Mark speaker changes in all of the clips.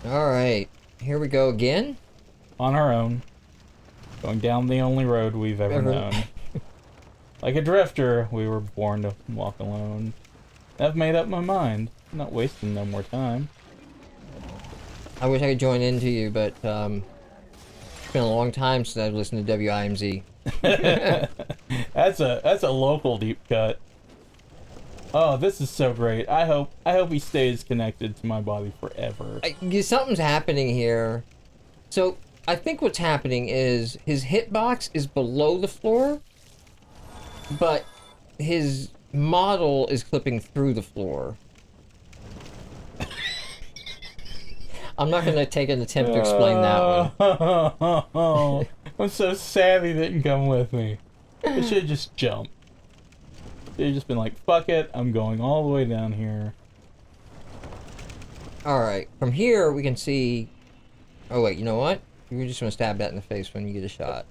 Speaker 1: Alright, here we go again.
Speaker 2: On our own. Going down the only road we've ever known. Like a drifter, we were born to walk alone. I've made up my mind. I'm not wasting no more time.
Speaker 1: I wish I could join into you, but it's been a long time since I've listened to WIMZ.
Speaker 2: That's a local deep cut. Oh, this is so great. I hope he stays connected to my body forever.
Speaker 1: Something's happening here. So I think what's happening is his hitbox is below the floor, but his model is clipping through the floor. I'm not going to take an attempt to explain that one.
Speaker 2: I'm so sad he didn't come with me. I should have just jumped. Should have just been like, fuck it, I'm going all the way down here.
Speaker 1: Alright, from here we can see... Oh wait, you know what? You're just going to stab that in the face when you get a shot.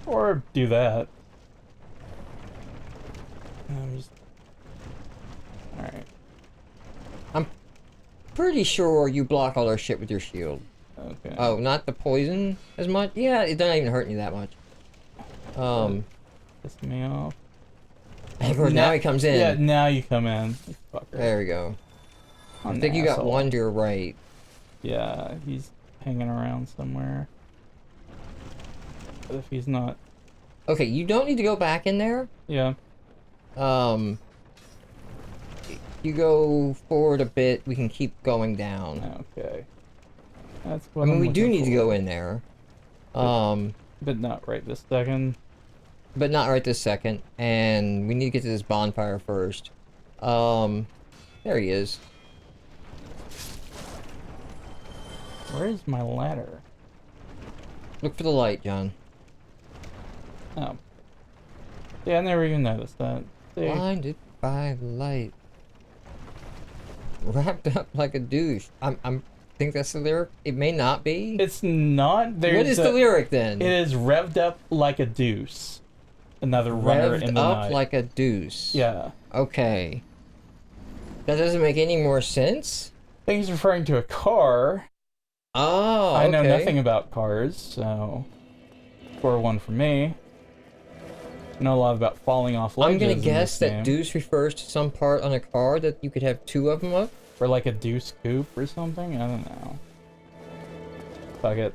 Speaker 2: Or do that. Alright.
Speaker 1: I'm pretty sure you block all our shit with your shield.
Speaker 2: Okay.
Speaker 1: Oh, not the poison as much? Yeah, it doesn't even hurt you that much.
Speaker 2: Piss me off.
Speaker 1: Now he comes in.
Speaker 2: Yeah, now you come in. Fucker.
Speaker 1: There we go.
Speaker 2: I'm
Speaker 1: I think
Speaker 2: an
Speaker 1: you got
Speaker 2: asshole.
Speaker 1: one to your right.
Speaker 2: Yeah, he's hanging around somewhere. But if he's not...
Speaker 1: Okay, you don't need to go back in there.
Speaker 2: Yeah.
Speaker 1: You go forward a bit, we can keep going down.
Speaker 2: Okay. That's what
Speaker 1: I mean,
Speaker 2: I'm
Speaker 1: we do
Speaker 2: looking
Speaker 1: need to
Speaker 2: for.
Speaker 1: go in there.
Speaker 2: But not right this second.
Speaker 1: But not right this second. And we need to get to this bonfire first. There he is.
Speaker 2: Where is my ladder?
Speaker 1: Look for the light, John.
Speaker 2: Oh. Yeah, I never even noticed that. See?
Speaker 1: Blinded by the light. Wrapped up like a douche. I'm think that's the lyric? It may not be.
Speaker 2: It's not. There's
Speaker 1: What is the lyric then?
Speaker 2: It is revved up like a deuce. Another runner in the
Speaker 1: up
Speaker 2: night.
Speaker 1: like a deuce.
Speaker 2: Yeah.
Speaker 1: Okay. That doesn't make any more sense?
Speaker 2: I think he's referring to a car.
Speaker 1: Oh,
Speaker 2: I know
Speaker 1: okay.
Speaker 2: nothing about cars, so... Score one for me. I know a lot about falling off ledges.
Speaker 1: I'm gonna
Speaker 2: in
Speaker 1: guess
Speaker 2: this
Speaker 1: that
Speaker 2: game.
Speaker 1: deuce refers to some part on a car that you could have two of them of.
Speaker 2: Or like a deuce coupe or something? I don't know. Fuck it.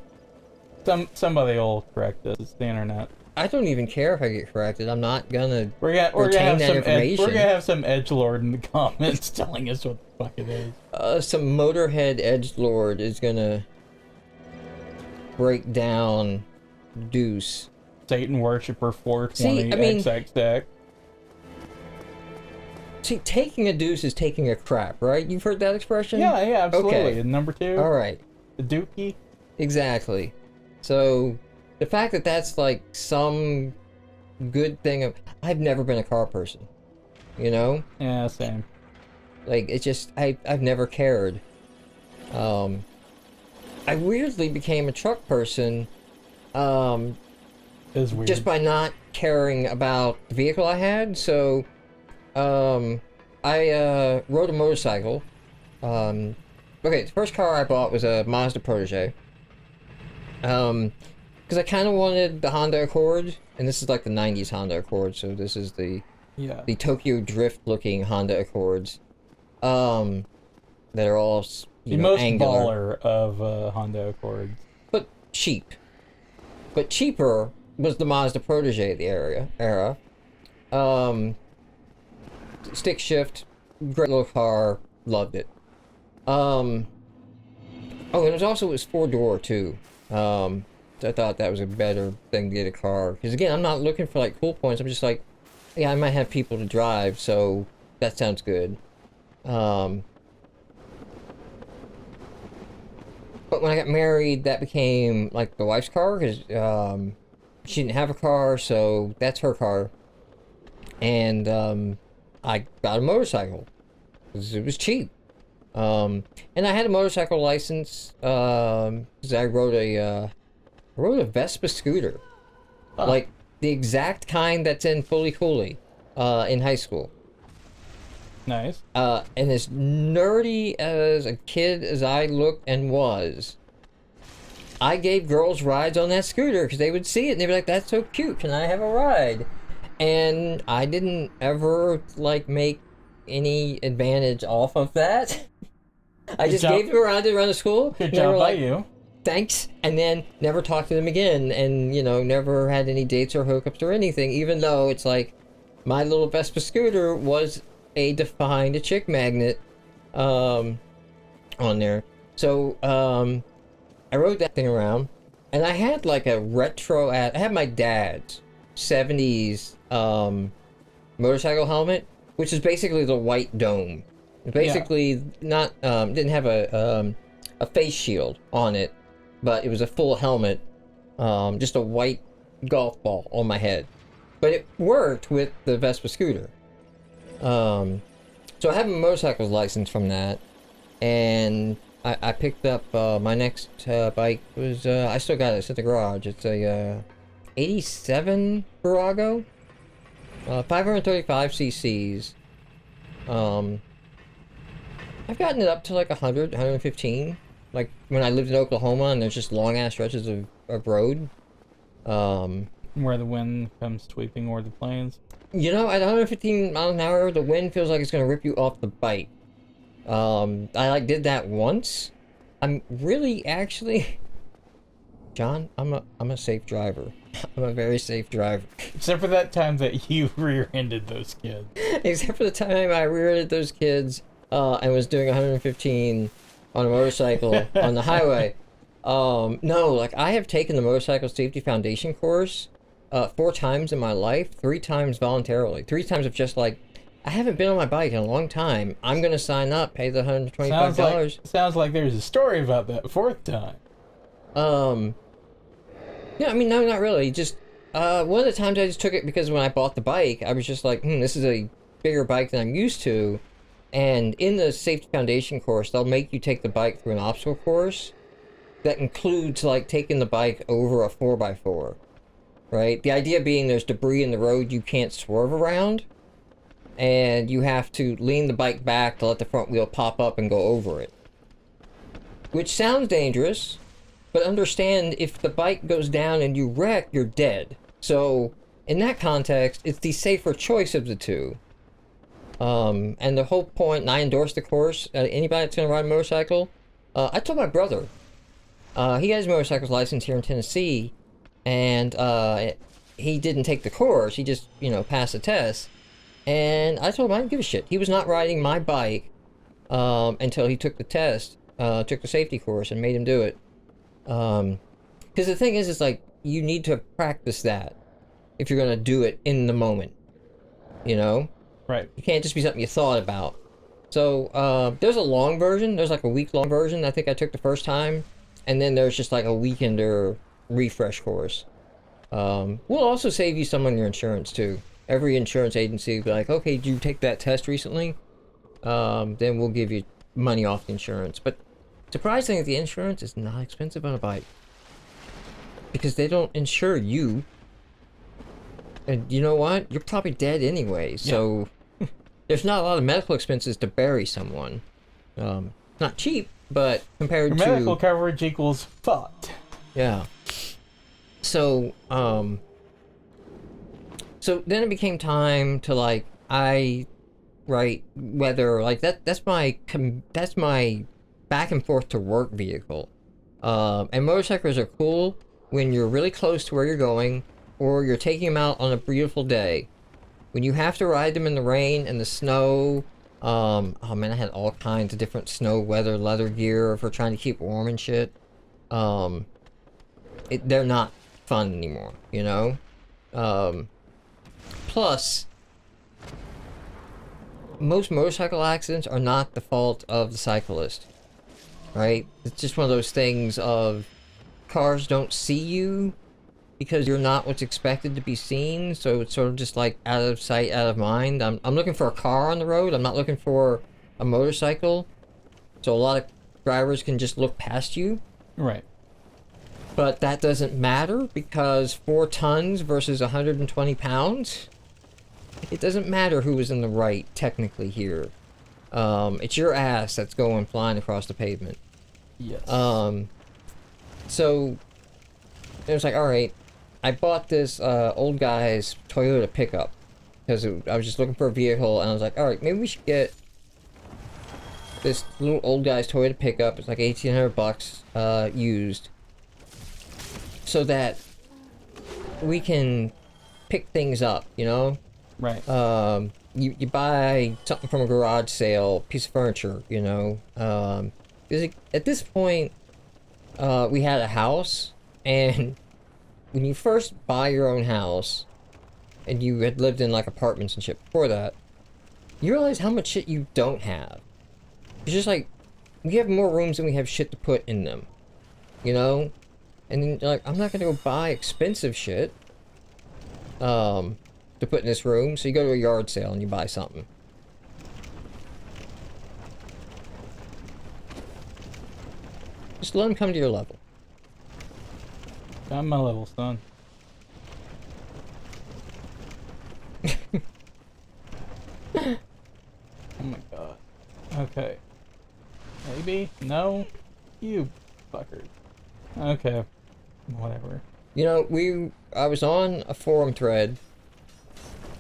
Speaker 2: Somebody will correct this. It's the internet.
Speaker 1: I don't even care if I get corrected. I'm not gonna
Speaker 2: We're gonna
Speaker 1: retain
Speaker 2: have
Speaker 1: that
Speaker 2: some
Speaker 1: information.
Speaker 2: we're gonna have some edgelord in the comments telling us what the fuck it is.
Speaker 1: Some Motorhead edgelord is gonna break down deuce.
Speaker 2: Satan worshipper 420
Speaker 1: See, I mean-
Speaker 2: XXX.
Speaker 1: See, taking a deuce is taking a crap, right? You've heard that expression?
Speaker 2: Yeah, absolutely.
Speaker 1: Okay.
Speaker 2: And number two,
Speaker 1: Alright,
Speaker 2: the dookie.
Speaker 1: exactly. So, the fact that that's like some good thing of... I've never been a car person, you know?
Speaker 2: Yeah, same.
Speaker 1: Like, it's just, I've never cared. I weirdly became a truck person,
Speaker 2: It's weird.
Speaker 1: just by not caring about the vehicle I had. So, I rode a motorcycle. Okay, the first car I bought was a Mazda Protege. Because I kind of wanted the Honda Accord, and this is like the 90s Honda Accord, so this is the Tokyo Drift looking Honda Accords. That are all,
Speaker 2: the
Speaker 1: know,
Speaker 2: most
Speaker 1: angular.
Speaker 2: baller of Honda Accords.
Speaker 1: But cheap. But cheaper was the Mazda Protege of the era. Stick shift, great little car, loved it. Oh, and it was 4-door too. I thought that was a better thing to get a car. Because again, I'm not looking for like cool points. I'm just like, yeah, I might have people to drive, so that sounds good. But when I got married, that became like the wife's car, because she didn't have a car, so that's her car. And I got a motorcycle because it was cheap. And I had a motorcycle license because I rode a Vespa scooter, like the exact kind that's in Fully Cooley in high school.
Speaker 2: Nice.
Speaker 1: And as nerdy as a kid as I looked and was, I gave girls rides on that scooter because they would see it and they'd be like, "That's so cute. Can I have a ride?" And I didn't ever like make any advantage off of that. I just gave them a ride around the school.
Speaker 2: Good job by you.
Speaker 1: Thanks, and then never talked to them again, and never had any dates or hookups or anything. Even though it's like my little Vespa scooter was a defined chick magnet on there. So I rode that thing around, and I had like a retro I had my dad's 70s motorcycle helmet, which is basically the white dome. Basically not didn't have a face shield on it, but it was a full helmet, just a white golf ball on my head. But it worked with the Vespa scooter. So I have a motorcycles license from that, and I picked up my next bike was I still got it. It's at the garage. It's a 87 Virago, 535 cc's. I've gotten it up to like 100, 115. Like when I lived in Oklahoma and there's just long ass stretches of road.
Speaker 2: Where the wind comes sweeping over the plains.
Speaker 1: At 115 miles an hour, the wind feels like it's gonna rip you off the bike. I did that once. I'm really actually, John, I'm a safe driver. I'm a very safe driver.
Speaker 2: Except for that time that you rear-ended those kids.
Speaker 1: Except for the time I rear-ended those kids and was doing 115 on a motorcycle on the highway. No, like I have taken the motorcycle safety foundation course 4 times in my life, 3 times voluntarily. 3 times of just like, I haven't been on my bike in a long time. I'm going to sign up, pay the $125.
Speaker 2: Sounds like there's a story about that 4th time.
Speaker 1: Yeah, I mean, no, not really. Just, one of the times I just took it because when I bought the bike, I was just like, this is a bigger bike than I'm used to. And in the safety foundation course, they'll make you take the bike through an obstacle course that includes, like, taking the bike over a 4x4, right? The idea being there's debris in the road you can't swerve around, and you have to lean the bike back to let the front wheel pop up and go over it. Which sounds dangerous, but understand if the bike goes down and you wreck, you're dead. So, in that context, it's the safer choice of the two. And the whole point, and I endorse the course, anybody that's going to ride a motorcycle, I told my brother, he got his motorcycle's license here in Tennessee, and he didn't take the course, he just, passed the test, and I told him I didn't give a shit. He was not riding my bike until he took the test, took the safety course, and made him do it. Because the thing is, it's like, you need to practice that if you're going to do it in the moment, Right. It can't just be something you thought about. So, there's a long version. There's like a week-long version I think I took the first time. And then there's just like a weekender refresh course. We'll also save you some on your insurance, too. Every insurance agency will be like, okay, did you take that test recently? Then we'll give you money off the insurance. But surprisingly, the insurance is not expensive on a bike. Because they don't insure you. And you know what? You're probably dead anyway, so there's not a lot of medical expenses to bury someone. Not cheap, but compared to...
Speaker 2: medical coverage equals fucked.
Speaker 1: Yeah. So, so then it became time to, like, write whether, like, that's my back and forth to work vehicle. And motorcycles are cool when you're really close to where you're going, or you're taking them out on a beautiful day. When you have to ride them in the rain and the snow, oh man, I had all kinds of different snow weather leather gear for trying to keep warm and shit. They're not fun anymore, Plus, most motorcycle accidents are not the fault of the cyclist, right? It's just one of those things of cars don't see you because you're not what's expected to be seen, so it's sort of just like out of sight, out of mind. I'm looking for a car on the road, I'm not looking for a motorcycle, so a lot of drivers can just look past you.
Speaker 2: Right.
Speaker 1: But that doesn't matter because 4 tons versus 120 pounds, it It doesn't matter who was in the right, technically, here. It's your ass that's going flying across the pavement.
Speaker 2: Yes.
Speaker 1: So, it was like, alright, I bought this old guy's Toyota pickup. Because I was just looking for a vehicle, and I was like, alright, maybe we should get this little old guy's Toyota pickup. It's like 1,800 bucks used. So that we can pick things up, you know?
Speaker 2: Right.
Speaker 1: You buy something from a garage sale, piece of furniture, you know? At this point, we had a house, and when you first buy your own house, and you had lived in like apartments and shit before that, you realize how much shit you don't have. It's just like, we have more rooms than we have shit to put in them, you know? And then you're like, I'm not gonna go buy expensive shit to put in this room, so you go to a yard sale and you buy something. Just let them come to your level.
Speaker 2: I'm my level, son. Oh my god. Okay. Maybe? No? You fuckers. Okay. Whatever.
Speaker 1: You know, I was on a forum thread,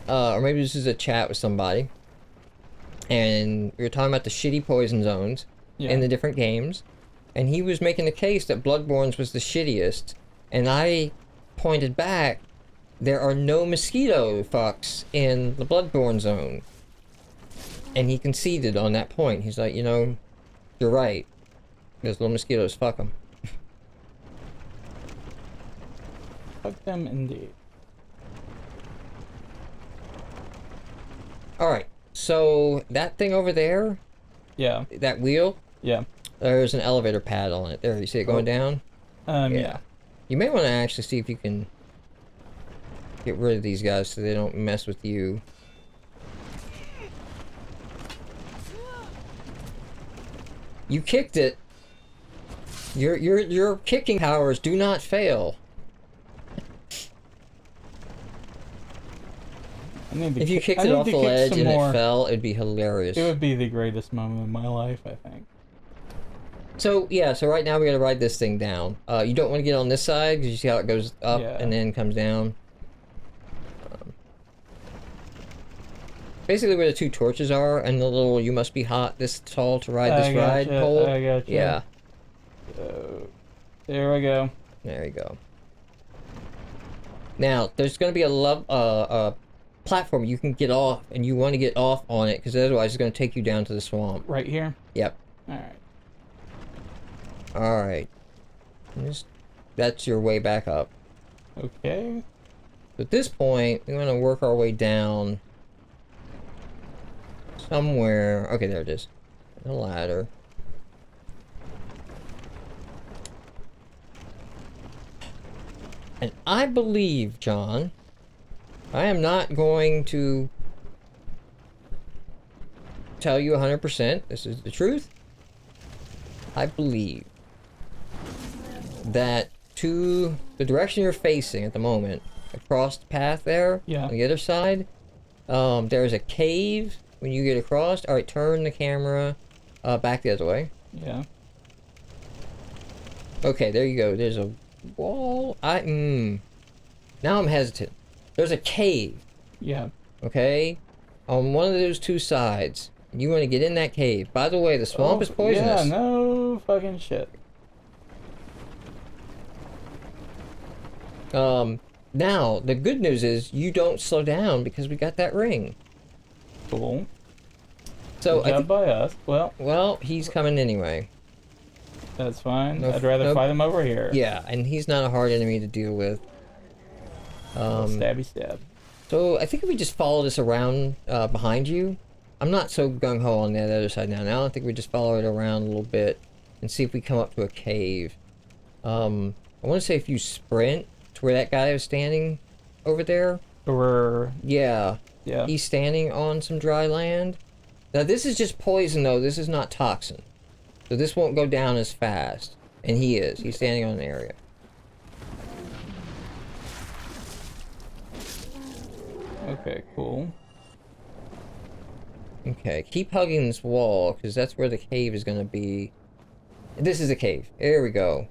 Speaker 1: or maybe this is a chat with somebody, and we were talking about the shitty poison zones in the different games, and he was making the case that Bloodborne's was the shittiest, and I pointed back, there are no mosquito fucks in the Bloodborne zone. And he conceded on that point. He's like, you know, you're right. Those little mosquitoes, fuck them.
Speaker 2: Fuck them indeed.
Speaker 1: Alright, so that thing over there,
Speaker 2: Yeah.
Speaker 1: that wheel,
Speaker 2: Yeah.
Speaker 1: there's an elevator pad on it. There, you see it going down?
Speaker 2: Yeah.
Speaker 1: You may want to actually see if you can get rid of these guys so they don't mess with you. You kicked it. Your kicking powers do not fail. If you kicked it off the ledge and it fell, it'd be hilarious.
Speaker 2: It would be the greatest moment of my life, I think.
Speaker 1: So, yeah, so right now we gotta ride this thing down. You don't want to get on this side, because you see how it goes up and then comes down. Basically where the two torches are, and the little you must be hot this tall to ride this ride pole.
Speaker 2: I gotcha.
Speaker 1: Yeah.
Speaker 2: There we go.
Speaker 1: There you go. Now, there's gonna be a platform you can get off, and you want to get off on it, because otherwise it's gonna take you down to the swamp.
Speaker 2: Right here?
Speaker 1: Yep.
Speaker 2: Alright.
Speaker 1: Alright. That's your way back up.
Speaker 2: Okay.
Speaker 1: So at this point, we want to work our way down somewhere. Okay, there it is. A ladder. And I believe, John, I am not going to tell you 100%. This is the truth. I believe that to the direction you're facing at the moment, across the path there, on the other side, there's a cave when you get across. Alright, turn the camera back the other way.
Speaker 2: Yeah.
Speaker 1: Okay, there you go. There's a wall. Now I'm hesitant. There's a cave.
Speaker 2: Yeah.
Speaker 1: Okay? On one of those two sides. You want to get in that cave. By the way, the swamp is poisonous.
Speaker 2: Yeah, no fucking shit.
Speaker 1: Now, the good news is you don't slow down because we got that ring.
Speaker 2: Cool.
Speaker 1: So
Speaker 2: good job by us.
Speaker 1: Well, he's coming anyway.
Speaker 2: That's fine. I'd rather fight him over here.
Speaker 1: Yeah, and he's not a hard enemy to deal with.
Speaker 2: Stabby stab.
Speaker 1: So I think if we just follow this around behind you, I'm not so gung-ho on the other side now. Now I think we just follow it around a little bit and see if we come up to a cave. I want to say if you sprint to where that guy is standing over there. Yeah.
Speaker 2: Yeah.
Speaker 1: He's standing on some dry land. Now this is just poison though. This is not toxin. So this won't go down as fast. And he is. He's standing on an area.
Speaker 2: Okay, cool.
Speaker 1: Okay, keep hugging this wall, because that's where the cave is going to be. This is a cave. There we go.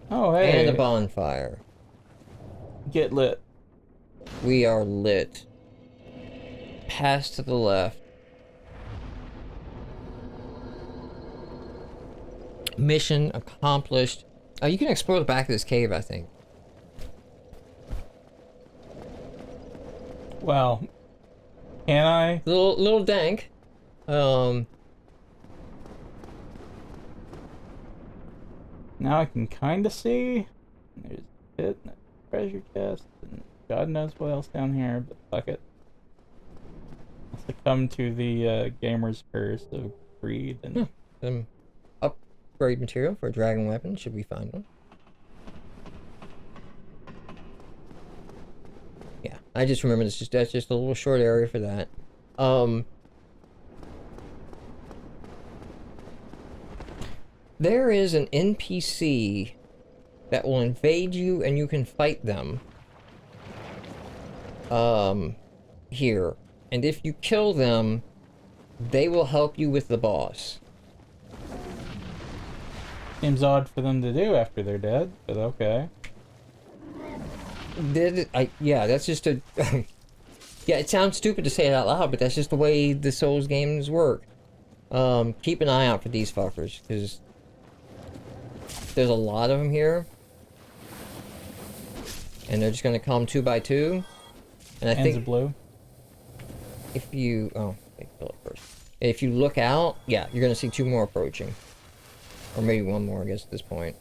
Speaker 2: Oh,
Speaker 1: And a
Speaker 2: hey.
Speaker 1: bonfire.
Speaker 2: Get lit.
Speaker 1: We are lit. Pass to the left. Mission accomplished. Oh, you can explore the back of this cave, I think.
Speaker 2: Well, can I?
Speaker 1: Little dank.
Speaker 2: Now I can kind of see. There's a pit and a treasure chest, and God knows what else down here, but fuck it. I'll succumb to the gamer's curse of greed and...
Speaker 1: Some upgrade material for a dragon weapon. Should we find one? Yeah, I just remember that's just a little short area for that. There is an NPC that will invade you and you can fight them. Here. And if you kill them, they will help you with the boss.
Speaker 2: Seems odd for them to do after they're dead, but okay.
Speaker 1: Yeah, that's just a... Yeah, it sounds stupid to say it out loud, but that's just the way the Souls games work. Keep an eye out for these fuckers, because there's a lot of them here. And they're just gonna come 2 by 2. And I think...
Speaker 2: blue.
Speaker 1: If you... Oh, okay, kill it first. If you look out, yeah, you're gonna see 2 more approaching. Or maybe 1 more, I guess, at this point.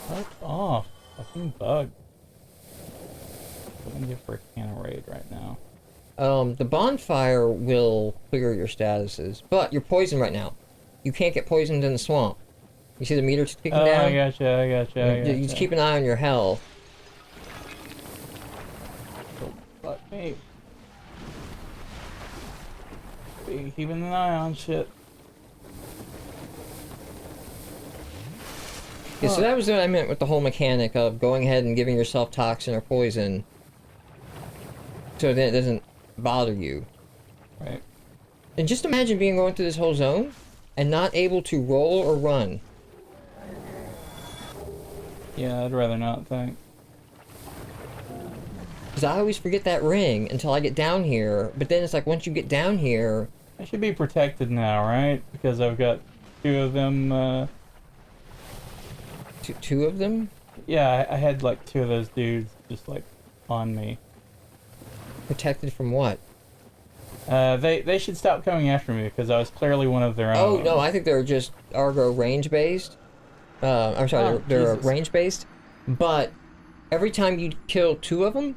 Speaker 2: Fuck off. Fucking bug. What am I gonna get for a can of raid right now?
Speaker 1: The bonfire will clear your statuses, but you're poisoned right now. You can't get poisoned in the swamp. You see the meter ticking down?
Speaker 2: I gotcha.
Speaker 1: You just keep an eye on your health.
Speaker 2: Oh, fuck me. Be keeping an eye on shit.
Speaker 1: Yeah, so that was what I meant with the whole mechanic of going ahead and giving yourself toxin or poison so that it doesn't bother you.
Speaker 2: Right.
Speaker 1: And just imagine going through this whole zone and not able to roll or run.
Speaker 2: Yeah, I'd rather not, thanks.
Speaker 1: Because I always forget that ring until I get down here, but then it's like once you get down here...
Speaker 2: I should be protected now, right? Because I've got 2 of them,
Speaker 1: Two of them?
Speaker 2: Yeah, I had like 2 of those dudes just like on me.
Speaker 1: Protected from what?
Speaker 2: They should stop coming after me because I was clearly one of their own.
Speaker 1: Oh, no, I think they're just Argo range-based. I'm sorry, they're range-based. But every time you kill 2 of them,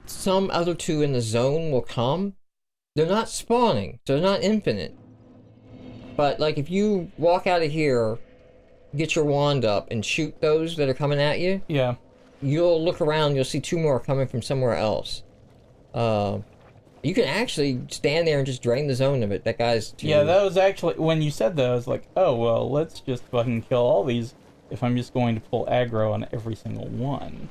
Speaker 1: some other 2 in the zone will come. They're not spawning, so they're not infinite. But, like, if you walk out of here, get your wand up, and shoot those that are coming at you,
Speaker 2: yeah,
Speaker 1: you'll look around, you'll see 2 more coming from somewhere else. You can actually stand there and just drain the zone of it. That guy's too...
Speaker 2: Yeah, that was actually... When you said that, I was like, oh, well, let's just fucking kill all these if I'm just going to pull aggro on every single one.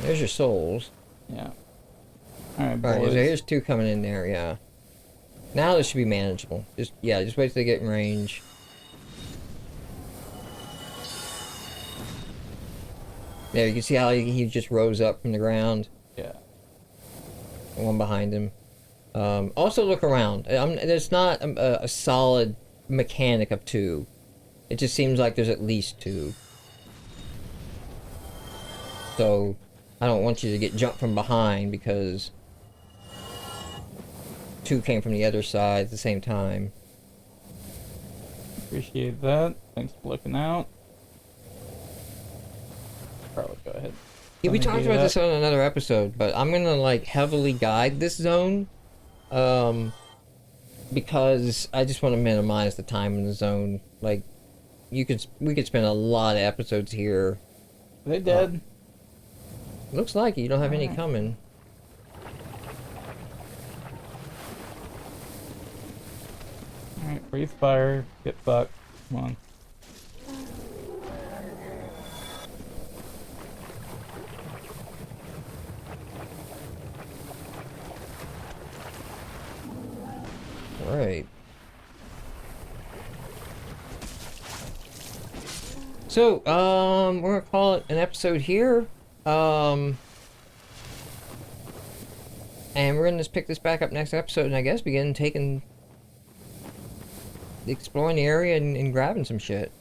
Speaker 1: There's your souls.
Speaker 2: Yeah. Alright,
Speaker 1: Alright,
Speaker 2: boys.
Speaker 1: so here's 2 coming in there, yeah. Now this should be manageable. Just wait till they get in range. There, you can see how he just rose up from the ground.
Speaker 2: Yeah.
Speaker 1: One behind him. Also look around. There's not a solid mechanic of 2. It just seems like there's at least 2. So, I don't want you to get jumped from behind because 2 came from the other side at the same time.
Speaker 2: Appreciate that. Thanks for looking out. Probably go ahead.
Speaker 1: Yeah, we talked about this on another episode, but I'm gonna like heavily guide this zone, because I just want to minimize the time in the zone. Like, we could spend a lot of episodes here.
Speaker 2: Are they dead?
Speaker 1: Looks like you don't have any
Speaker 2: Alright.
Speaker 1: coming.
Speaker 2: Alright, breathe fire. Get fucked. Come on.
Speaker 1: Right. So, we're gonna call it an episode here. And we're gonna just pick this back up next episode, and I guess begin exploring the area and grabbing some shit.